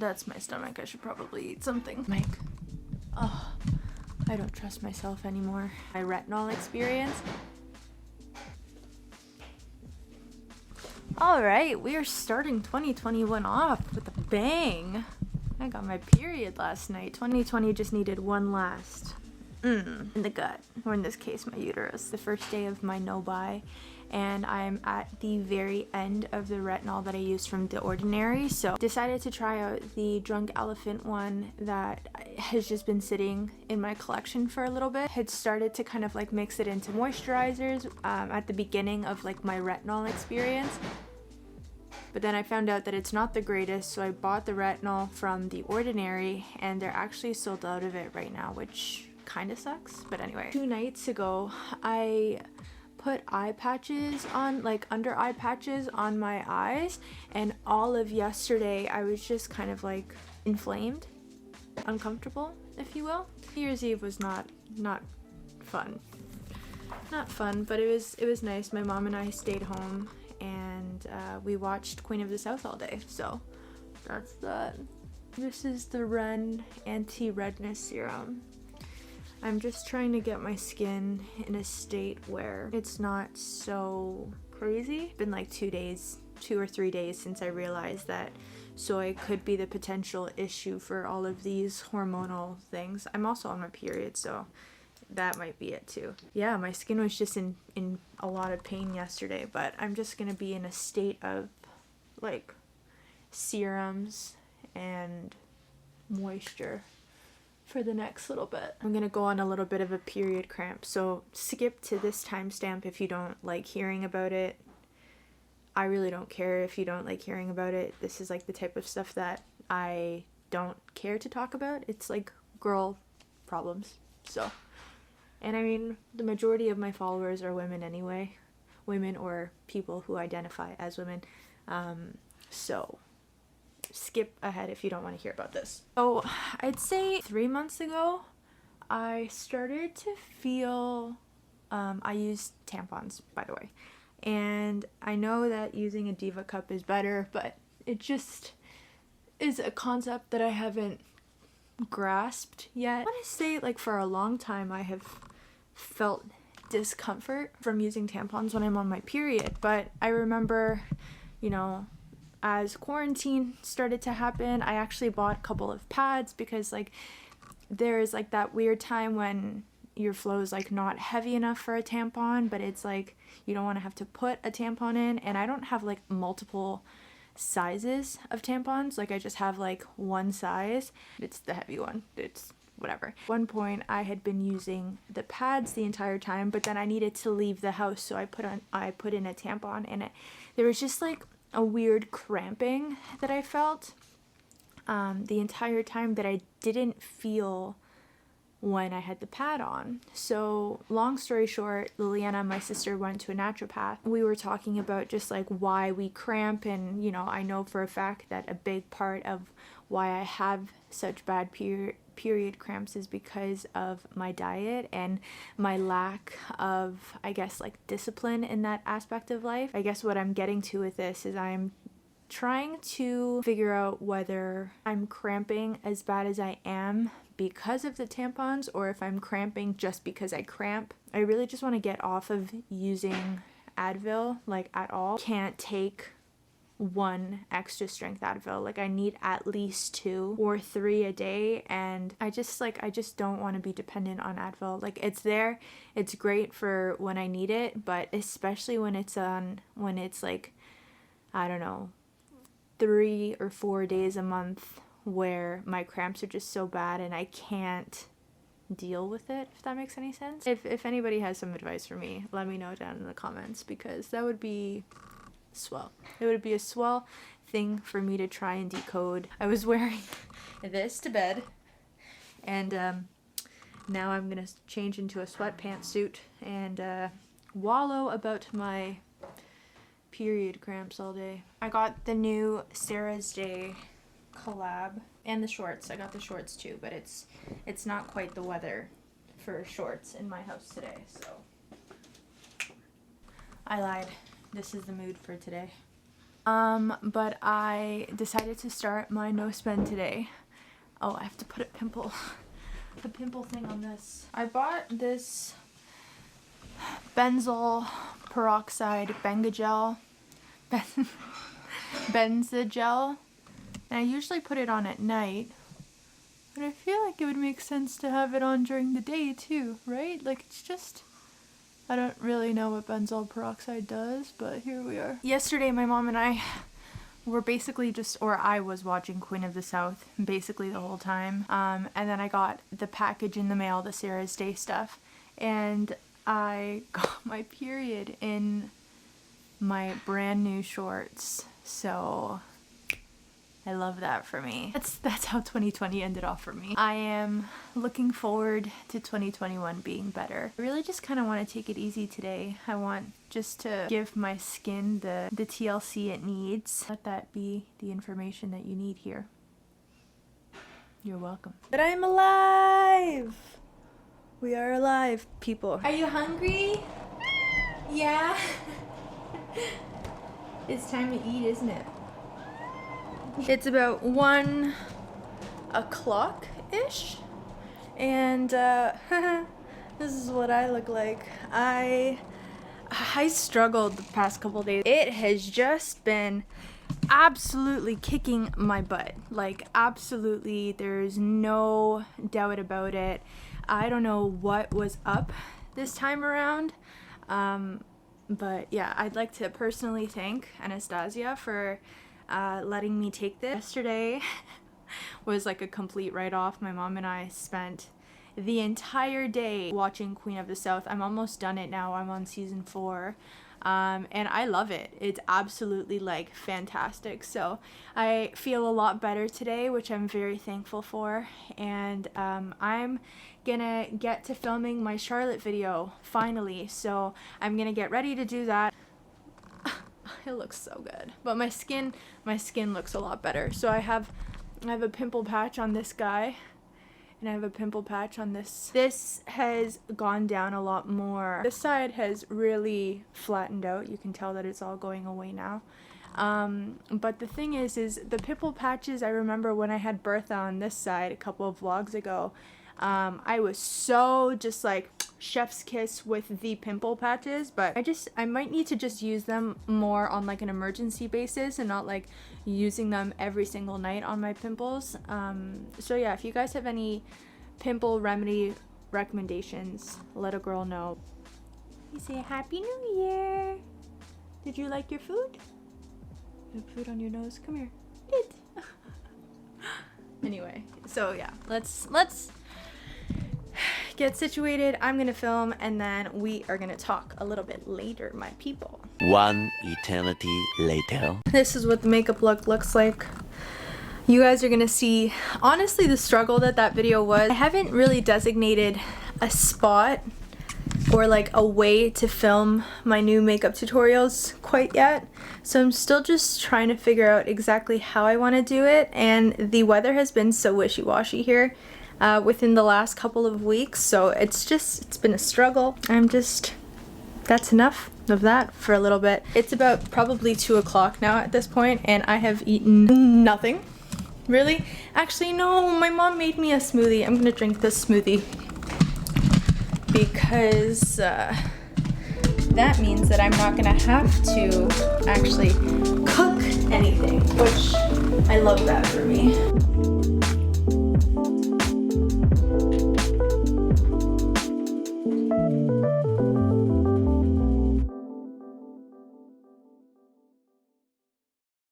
That's my stomach. I should probably eat something. Mike. Oh, I don't trust myself anymore. My retinol experience. Alright, we are starting 2021 off with a bang. I got my period last night. 2020 just needed one last in the gut, or in this case my uterus. The first day of my no-buy, and I'm at the very end of the retinol that I used from The Ordinary, so decided to try out the Drunk Elephant one that has just been sitting in my collection for a little bit. Had started to kind of like mix it into moisturizers at the beginning of like my retinol experience, but then I found out that it's not the greatest, so I bought the retinol from The Ordinary, and they're actually sold out of it right now, which kind of sucks. But anyway, 2 nights ago I put eye patches on, like under eye patches on my eyes, and all of yesterday I was just kind of like inflamed, uncomfortable, if you will. New Year's Eve was not fun. Not fun, but it was nice. My mom and I stayed home, and we watched Queen of the South all day, so that's that. This is the Ren anti-redness serum. I'm just trying to get my skin in a state where it's not so crazy. It's been like 2 or 3 days since I realized that soy could be the potential issue for all of these hormonal things. I'm also on my period, so that might be it too. Yeah, my skin was just in a lot of pain yesterday, but I'm just gonna be in a state of like serums and moisture for the next little bit. I'm gonna go on a little bit of a period cramp, so skip to this timestamp if you don't like hearing about it. I really don't care if you don't like hearing about it. This is like the type of stuff that I don't care to talk about. It's like girl problems, so. And I mean, the majority of my followers are women anyway. Women or people who identify as women. So skip ahead if you don't want to hear about this. So I'd say 3 months ago, I started to feel, I use tampons, by the way. And I know that using a Diva cup is better, but it just is a concept that I haven't grasped yet. I want to say like for a long time I have felt discomfort from using tampons when I'm on my period, but I remember, you know, as quarantine started to happen, I actually bought a couple of pads because like there's like that weird time when your flow is like not heavy enough for a tampon, but it's like you don't want to have to put a tampon in, and I don't have like multiple sizes of tampons. Like I just have like one size. It's the heavy one. It's whatever. At one point I had been using the pads the entire time, but then I needed to leave the house, so I put in a tampon, and there was just like a weird cramping that I felt the entire time that I didn't feel when I had the pad on. So long story short, Liliana, my sister, went to a naturopath. We were talking about just like why we cramp, and you know, I know for a fact that a big part of why I have such bad period cramps is because of my diet and my lack of, I guess, like discipline in that aspect of life. I guess what I'm getting to with this is I'm trying to figure out whether I'm cramping as bad as I am because of the tampons, or if I'm cramping just because I cramp. I really just want to get off of using Advil, like at all. Can't take one extra strength Advil. Like I need at least 2 or 3 a day, and I just don't want to be dependent on Advil. Like it's there, it's great for when I need it, but especially when it's like, I don't know, 3 or 4 days a month where my cramps are just so bad and I can't deal with it, if that makes any sense. If anybody has some advice for me, let me know down in the comments, because that would be swell. It would be a swell thing for me to try and decode. I was wearing this to bed, and now I'm gonna change into a sweatpants suit and wallow about my period cramps all day. I got the new Sarah's Day collab and the shorts. I got the shorts too, but it's not quite the weather for shorts in my house today, so I lied. This is the mood for today. But I decided to start my no spend today. Oh, I have to put the pimple thing on this. I bought this benzoyl peroxide Benzagel, Benzagel, and I usually put it on at night, but I feel like it would make sense to have it on during the day too, right? Like, it's just, I don't really know what benzoyl peroxide does, but here we are. Yesterday my mom and I were basically I was watching Queen of the South basically the whole time, and then I got the package in the mail, the Sarah's Day stuff, and I got my period in my brand new shorts, so I love that for me. That's how 2020 ended off for me. I am looking forward to 2021 being better. I really just kind of want to take it easy today. I want just to give my skin the TLC it needs. Let that be the information that you need here. You're welcome. But I'm alive! We are alive, people. Are you hungry? Yeah? It's time to eat, isn't it? It's about 1 o'clock-ish, and this is what I look like. I struggled the past couple days. It has just been absolutely kicking my butt. Like, absolutely, there's no doubt about it. I don't know what was up this time around, but yeah, I'd like to personally thank Anastasia for letting me take this. Yesterday was like a complete write-off. My mom and I spent the entire day watching Queen of the South. I'm almost done it now. I'm on season 4. And I love it. It's absolutely like fantastic. So I feel a lot better today, which I'm very thankful for. And I'm gonna get to filming my Charlotte video finally. So I'm gonna get ready to do that. It looks so good, but my skin looks a lot better. So I have a pimple patch on this guy, and I have a pimple patch on this. This has gone down a lot more. This side has really flattened out. You can tell that it's all going away now. But the thing is the pimple patches, I remember when I had Bertha on this side a couple of vlogs ago, I was so just like chef's kiss with the pimple patches, but I might need to just use them more on like an emergency basis and not like using them every single night on my pimples. So yeah, if you guys have any pimple remedy recommendations, let a girl know. You say Happy New Year. Did you like your food? You have food on your nose? Come here. Good. Anyway, so yeah, let's get situated. I'm gonna film, and then we are gonna talk a little bit later, my people. 1 eternity later. This is what the makeup look looks like. You guys are gonna see, honestly, the struggle that video was. I haven't really designated a spot or like a way to film my new makeup tutorials quite yet, so I'm still just trying to figure out exactly how I want to do it. And the weather has been so wishy-washy here within the last couple of weeks, so it's been a struggle. That's enough of that for a little bit. It's about probably 2 o'clock now at this point, and I have eaten nothing. Really? Actually, no, my mom made me a smoothie. I'm gonna drink this smoothie because that means that I'm not gonna have to actually cook anything, which I love that for me.